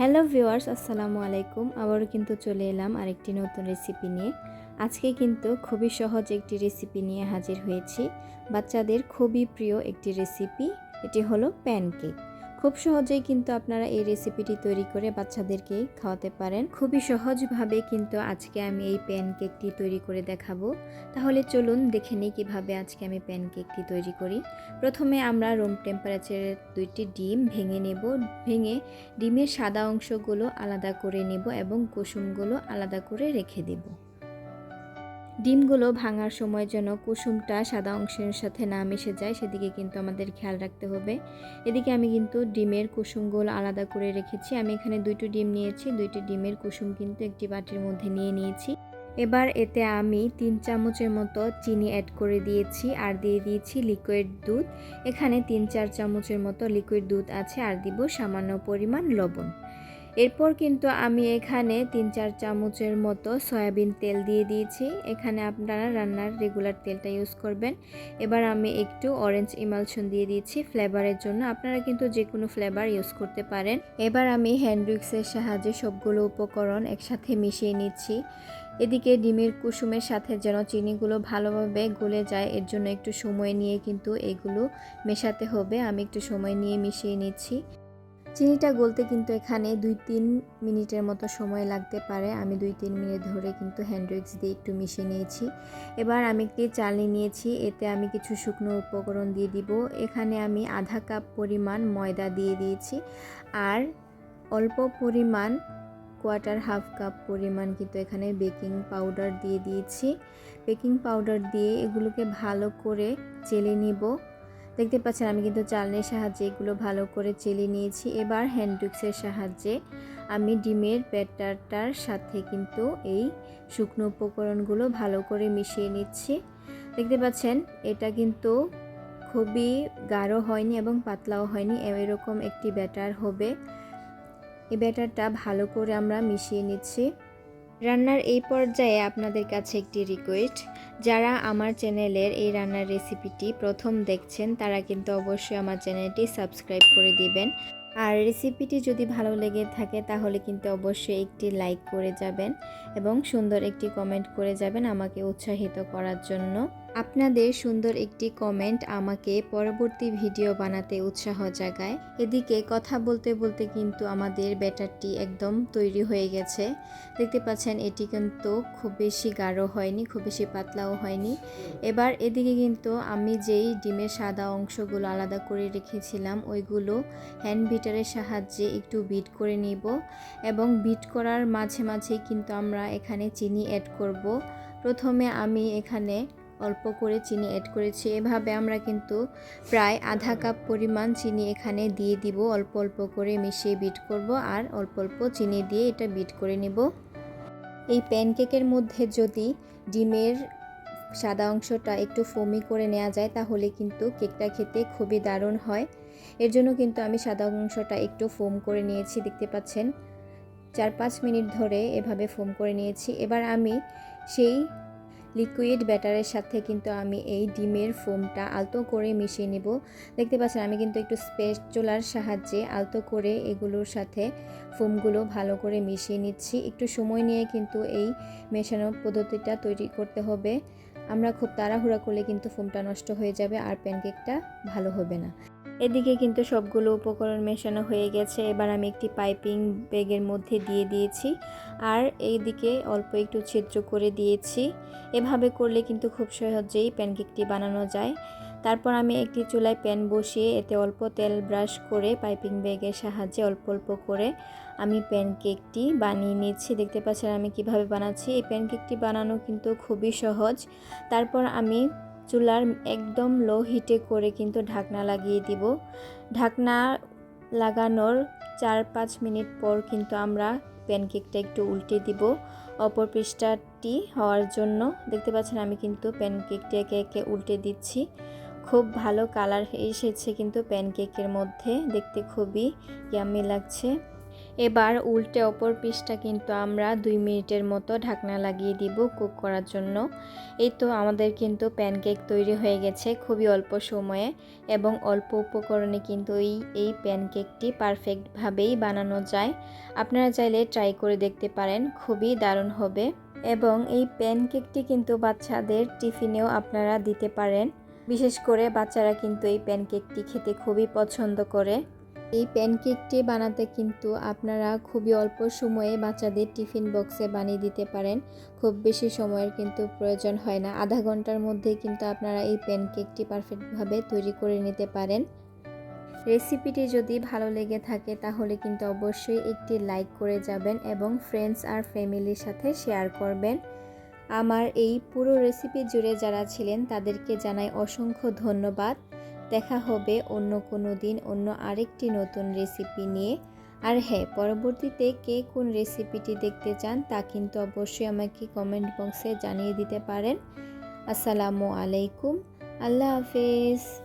Hello viewers, আসসালামু আলাইকুম। আবারও কিন্তু চলে এলাম আরেকটি নতুন রেসিপি নিয়ে। আজকে কিন্তু খুবই সহজ একটি রেসিপি নিয়ে হাজির হয়েছি। বাচ্চাদের খুবই প্রিয় একটি রেসিপি, এটি হলো প্যানকেক। খুব সহজেই কিন্তু আপনারা এই রেসিপিটি তৈরি করে বাচ্চাদেরকে খাওয়াতে পারেন। খুবই সহজভাবে কিন্তু আজকে আমি এই প্যানকেকটি তৈরি করে দেখাবো। তাহলে চলুন দেখে নিই কীভাবে আজকে আমি প্যানকেকটি তৈরি করি। প্রথমে আমরা রুম টেম্পারেচারে 2টি ডিম ভেঙে নেব। ভেঙে ডিমের সাদা অংশগুলো আলাদা করে নেব এবং কুসুমগুলো আলাদা করে রেখে দেব। ডিমগুলো ভাঙার সময় যেন কুসুমটা সাদা অংশের সাথে না মিশে যায়, সেদিকে কিন্তু আমাদের খেয়াল রাখতে হবে। এদিকে আমি কিন্তু ডিমের কুসুমগুলো আলাদা করে রেখেছি। আমি এখানে 2টি ডিম নিয়েছি। 2টি ডিমের কুসুম কিন্তু একটি বাটির মধ্যে নিয়ে নিয়েছি। এবার এতে আমি 3 চামচের মতো চিনি অ্যাড করে দিয়েছি আর দিয়ে দিয়েছি লিকুইড দুধ। এখানে 3-4 চামচের মতো লিকুইড দুধ আছে আর দিব সামান্য পরিমাণ লবণ। এরপর কিন্তু আমি এখানে 3-4 চামচের মতো সয়াবিন তেল দিয়ে দিয়েছি। এখানে আপনারা রান্নার রেগুলার তেলটা ইউজ করবেন। এবার আমি একটু অরেঞ্জ ইমালশন দিয়ে দিয়েছি ফ্লেভারের জন্য। আপনারা কিন্তু যে কোনো ফ্লেভার ইউজ করতে পারেন। এবার আমি হ্যান্ড উইক্সের সাহায্যে সবগুলো উপকরণ একসাথে মিশিয়ে নিচ্ছি। এদিকে ডিমের কুসুমের সাথে যেন চিনিগুলো ভালোভাবে গলে যায়, এর জন্য একটু সময় নিয়ে কিন্তু এগুলো মেশাতে হবে। আমি একটু সময় নিয়ে মিশিয়ে নিচ্ছি। চিনিটা গলতে কিন্তু এখানে 2-3 মিনিটের মতো সময় লাগতে পারে। আমি 2-3 মিনিট ধরে কিন্তু হ্যান্ড উইক্স দিয়ে একটু মিশিয়ে নিয়েছি। এবার আমি একটি চালনি নিয়েছি, এতে আমি কিছু শুকনো উপকরণ দিয়ে দিব। এখানে আমি আধা কাপ পরিমাণ ময়দা দিয়ে দিয়েছি আর অল্প পরিমাণ হাফ কাপ পরিমাণ কিন্তু এখানে বেকিং পাউডার দিয়ে দিয়েছি। বেকিং পাউডার দিয়ে এগুলোকে ভালো করে চেলে নিব। দেখতে পাচ্ছেন আমি কিন্তু চালনির সাহায্যে এগুলো ভালো করে চেলে নিয়েছি। এবার হ্যান্ড উইক্সের সাহায্যে আমি ডিমের ব্যাটারটার সাথে কিন্তু এই শুকনো উপকরণগুলো ভালো করে মিশিয়ে নিচ্ছি। দেখতে পাচ্ছেন এটা কিন্তু খুবই গাঢ় হয়নি এবং পাতলাও হয়নি, এরকম একটি ব্যাটার হবে। এই ব্যাটারটা ভালো করে আমরা মিশিয়ে নিচ্ছি। রান্নার এই পর্যায়ে আপনাদের কাছে একটি রিকোয়েস্ট, যারা আমার চ্যানেলের এই রান্নার রেসিপিটি প্রথম দেখছেন তারা কিন্তু অবশ্যই আমার চ্যানেলটি সাবস্ক্রাইব করে দিবেন। আর রেসিপিটি যদি ভালো লেগে থাকে তাহলে কিন্তু অবশ্যই একটি লাইক করে যাবেন এবং সুন্দর একটি কমেন্ট করে যাবেন আমাকে উৎসাহিত করার জন্য। আপনাদের সুন্দর একটি কমেন্ট আমাকে পরবর্তী ভিডিও বানাতে উৎসাহ জাগায়। এদিকে কথা বলতে বলতে কিন্তু আমাদের ব্যাটারটি একদম তৈরি হয়ে গেছে। দেখতে পাচ্ছেন এটি কিন্তু খুব বেশি গাঢ় হয়নি, খুব বেশি পাতলাও হয়নি। এবার এদিকে কিন্তু আমি যেই ডিমের সাদা অংশগুলো আলাদা করে রেখেছিলাম ওইগুলো হ্যান্ড বিটারের সাহায্যে একটু বিট করে নিব এবং বিট করার মাঝে মাঝেই কিন্তু আমরা এখানে চিনি অ্যাড করব। প্রথমে আমি এখানে অল্প করে চিনি অ্যাড করেছি। এভাবে আমরা কিন্তু প্রায় আধা কাপ পরিমাণ চিনি এখানে দিয়ে দিব। অল্প অল্প করে মিশিয়ে বিট করব আর অল্প অল্প চিনি দিয়ে এটা বিট করে নেব। এই প্যানকেকের মধ্যে যদি ডিমের সাদা অংশটা একটু ফোমি করে নেওয়া যায় তাহলে কিন্তু কেকটা খেতে খুবই দারুণ হয়। এর জন্য কিন্তু আমি সাদা অংশটা একটু ফোম করে নিয়েছি। দেখতে পাচ্ছেন 4-5 মিনিট ধরে এভাবে ফোম করে নিয়েছি। এবার আমি সেই লিকুইড ব্যাটারের সাথে কিন্তু আমি এই ডিমের ফোমটা আলতো করে মিশিয়ে নেব। দেখতে পাচ্ছেন আমি কিন্তু একটু স্প্যাচুলার সাহায্যে আলতো করে এগুলোর সাথে ফোমগুলো ভালো করে মিশিয়ে নিচ্ছি। একটু সময় নিয়ে কিন্তু এই মেশানোর পদ্ধতিটা তৈরি করতে হবে। আমরা খুব তাড়াহুড়া করলে কিন্তু ফোমটা নষ্ট হয়ে যাবে আর প্যানকেকটা ভালো হবে না। এদিকে কিন্তু সবগুলো উপকরণ মেশানো হয়ে গেছে। এবার আমি একটি পাইপিং ব্যাগের মধ্যে দিয়ে দিয়েছি আর এইদিকে অল্প একটু ছিদ্র করে দিয়েছি। এভাবে করলে কিন্তু খুব সহজেই প্যানকেকটি বানানো যায়। তারপর আমি একটি চুলায় প্যান বসিয়ে এতে অল্প তেল ব্রাশ করে পাইপিং ব্যাগের সাহায্যে অল্প অল্প করে আমি প্যানকেকটি বানিয়ে নিচ্ছি। দেখতে পাচ্ছেন আমি কিভাবে বানাচ্ছি। এই প্যানকেকটি বানানো কিন্তু খুবই সহজ। তারপর আমি চুলার একদম লো হিটে করে কিন্তু ঢাকনা লাগিয়ে দিব। ঢাকনা লাগানোর 4-5 মিনিট পর কিন্তু আমরা প্যানকেকটা একটু উল্টে দিব অপর পৃষ্ঠাটি হওয়ার জন্য। দেখতে পাচ্ছেন আমি কিন্তু প্যানকেকটি একে একে উল্টে দিচ্ছি। খুব ভালো কালার এসেছে কিন্তু প্যানকেকের মধ্যে, দেখতে খুবই ইয়াম্মি লাগছে। এবার উল্টে অপর পিসটা কিন্তু আমরা 2 মিনিটের মতো ঢাকনা লাগিয়ে দিব কুক করার জন্য। এই তো আমাদের কিন্তু প্যানকেক তৈরি হয়ে গেছে খুবই অল্প সময়ে এবং অল্প উপকরণে কিন্তু এই প্যানকেকটি পারফেক্টভাবেই বানানো যায়। আপনারা চাইলে ট্রাই করে দেখতে পারেন, খুবই দারুণ হবে। এবং এই প্যানকেকটি কিন্তু বাচ্চাদের টিফিনেও আপনারা দিতে পারেন। বিশেষ করে বাচ্চারা কিন্তু এই প্যানকেকটি খেতে খুবই পছন্দ করে। এই প্যানকেকটি বানাতে কিন্তু আপনারা খুবই অল্প সময়ে বাচ্চাদের টিফিন বক্সে বানিয়ে দিতে পারেন। খুব বেশি সময়ের কিন্তু প্রয়োজন হয় না, আধা ঘন্টার মধ্যে কিন্তু আপনারা এই প্যানকেকটি পারফেক্টভাবে তৈরি করে নিতে পারেন। রেসিপিটি যদি ভালো লেগে থাকে তাহলে কিন্তু অবশ্যই একটি লাইক করে যাবেন এবং ফ্রেন্ডস আর ফ্যামিলির সাথে শেয়ার করবেন। আমার এই পুরো রেসিপি জুড়ে যারা ছিলেন তাদেরকে জানাই অসংখ্য ধন্যবাদ। দেখা হবে অন্য কোনো দিন অন্য আরেকটি নতুন রেসিপি নিয়ে। আর হ্যাঁ, পরবর্তীতে কে কোন রেসিপিটি দেখতে চান তা কিন্তু অবশ্যই আমাকে কমেন্ট বক্সে জানিয়ে দিতে পারেন। আসসালামু আলাইকুম, আল্লাহ হাফেজ।